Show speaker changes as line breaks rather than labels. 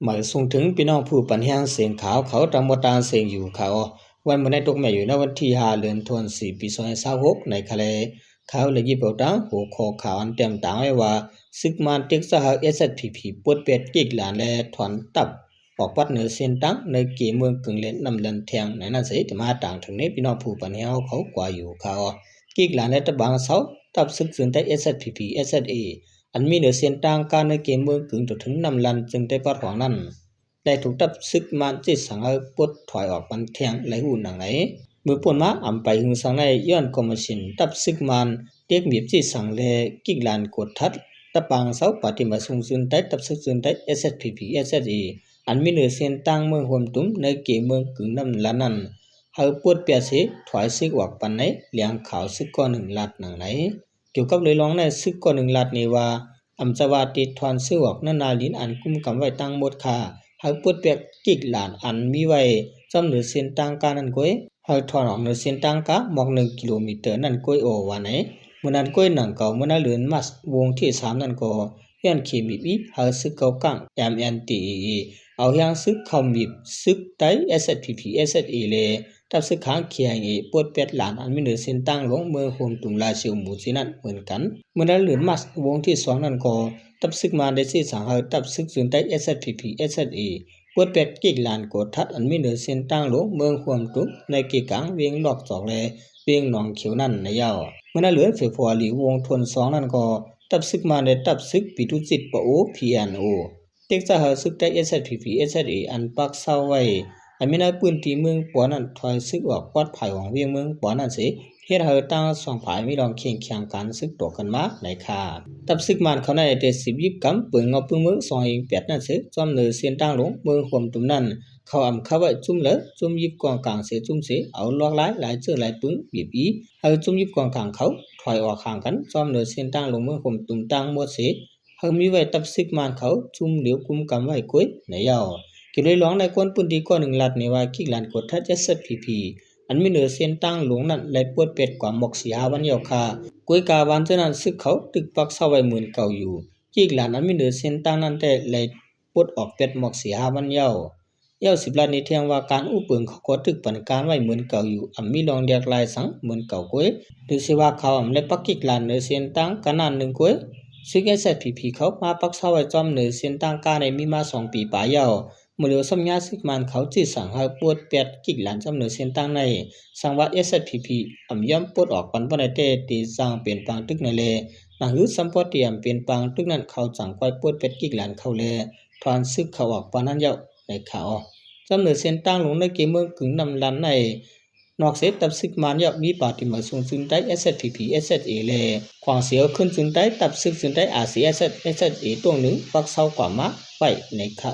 หมายส่งถึงพี่น้องผู้ปัญญาเสียงขาวเขาตามตาเสียงอยู่เขาวันมันได้ตกแม่อยู่ในวันที่5เดือนธันวาคมปี2026ในทะเลเขาเลยยิบเอาตังหัวคอข่าวอันเต็มต่างไว้ว่าซึกมันเท็กซัส SSPP ปวดเป็ดกิกหลานและถอนตับออกปัดเหนือเส้นตั้งในเกมเมืองกึ่งเล่นนำเล่นแทงในนั้นสิจะมาต่างถึงในพี่น้องผู้ปัญญาเขากว่าอยู่เขากิกหลานและตะบางเสาตับซึกซึนได้ SSPP SSA อันมีเหนือเส้นต่างการในเกมเมืองกึ่งจนถึงนำลันจึงได้ปัดของนั้นได้ถูกตับซึกมันจิตสังเอาปวดถอยออกมันแทงไหลหุ่นหนังไหนเมื่อปนมาอ่ำไปหึงสังในย้อนคอมมิชชั่นตับซึกมันเรียกมีบจิตสังเลกิกลานกดทัดตะปางเสาปฏิมาทรงซึนได้ตับซึกซึนได้ SSPP SSA อันมีเหนือเส้นต่างเมืองหวมตุ้มในเกมเมืองกึ่งน้ำละนั้นเฮาปวดเปียเสถอยซึกออกปันไหนเลี้ยงข่าวซึกก้อนหนึ่งลาดหนังไหนเกี่ยวกับเลยลองในซึกก้อนหนึ่งลาดนี้ว่าอำจาวาติถอนซึกออกนานาลินอันกุมกำไว้ตั้งหมดค่าเฮาปวดเปียกิกลานอันมีไว้จำเหนือเส้นต่างการนั้นก้อยเฮาถอนออกเหนือเส้นต่างกะมอก1กิโลเมตรนั่นก้อยโอว่าไหนมื้อนั้นก้อยหนังเก่ามื้อนั้นเลือนมัสวงที่3นั่นก็ย้อนขีมีบีเฮาซึกเก่ากัง MNTAA เอาอย่างซึกเข้ามีซึกไต SSPP SSA เลยตับซึกค้างเคียงเอปวดเป็ดหลานอันมีเหนือเส้นต่างลงเมืองโฮมตุงลาเชียวหมู่สินั้นเหมือนกันเมื่อนั้นเหลือนมัสวงที่2นั่นก็ตับซึกมาได้สิสังเฮาตับซึกสุนไต SSPP SSA ปวดเป็ดกิกลานกดทัดอันมีเหนือเส้นต่างลงเมืองโฮมตุงในกิกังเวียงหลอกจอกแลเวียงหนองเขียวนั่นในยาวเมื่อนั้นเหลือนเฟฟวารีวงทน2นั่นก็ตับซึกมาได้ตับซึกปิตุจิตปะโอ PNO เต็กซะเฮาซึกไต SSPP SSA อันปักเศร้าไว้อันมีในพื้นที่เมืองปอนั้นถอยซึกออกปลอดภัยของเวียงเมืองปอนั้นสิเฮ็ดให้ตั้ง2ฝ่ายมีรองเคียงแข่งกันซึกตัวกันมาในคาตับซึกมันเขาในแต่10ยิบกำปืนเงาปืนมือ2-8นั่นสิจอมเนือเส้นตั้งลงเมืองห่วมตุ่มนั้นเขาอำเข้าไว้จุ่มเลยจุ่มยิบกองกลางเสียจุ่มสิเอาลอกหลายเจอหลายปึ้งบีบอีเอาจุ่มยิบกองกลางเขาถอยออกห่างกันจอมเนือเส้นตั้งลงเมืองห่วมตุ่มตั้งหมดสิเฮามีไว้ตับซึกมันเขาจุ่มเหลียวกุมกำไว้ก้อยในยาวกิเลยร้องในคนพื้นที่ก้อนหนึ่งลัดในว่ากิกลานกดทัด SSPP อันมีเหนือเส้นตั้งหลวงนั้นเลยปวดเป็ดกว่าหมอกสีหาวันเยาคาก้อยกาวันเจนั้นซึกเขาตึกปักเศร้าไว้เหมือนเก่าอยู่กิกลานอันมีเหนือเส้นตั้งนั้นแต่เลยปวดออกเป็ดหมอกสีหาวันเยา10ล้านนี้เทียงว่าการอุปึงเขาก็ตึกปันการไว้เหมือนเก่าอยู่อันมีลองเรียกลายสังเหมือนเก่าก้อยหรือสิว่าเขาอำเลยปักกิกลานเหนือเส้นตั้งกันนั้นหนึ่งก้อยซึก SSPP เขามาปักเศร้าไว้จอมเหนือเส้นตั้งการในมีมา2ปีป่ายาวเมื่อเร็วสัญญาซึกมันเขาจิตสั่งให้ปวดเป็ดกิกหลานจำเนือเส้นตั้งในสังว่า SSPP อำย่อมปวดออกปันปนเตตีสร้างเปลี่ยนปางตึกในเลหนังหือสัมปติยมเปลี่ยนปางตึกนั้นเขาจังไว้ปวดเป็ดกิกหลานเขาเลถอนซึกเขาออกปานนั้นเยาในเขาจำเนือเส้นตั้งลงในเกมเมืองกึ่งนำลันในนอกเสตับซึกมันยอมีปาติมาส่งซึงได้ SSPP SSA เลความเสียขึ้นซึงได้ตับซึกซึงได้ RCS SSA ตัวหนึ่งปักเศร้ากว่ามาไปในเขา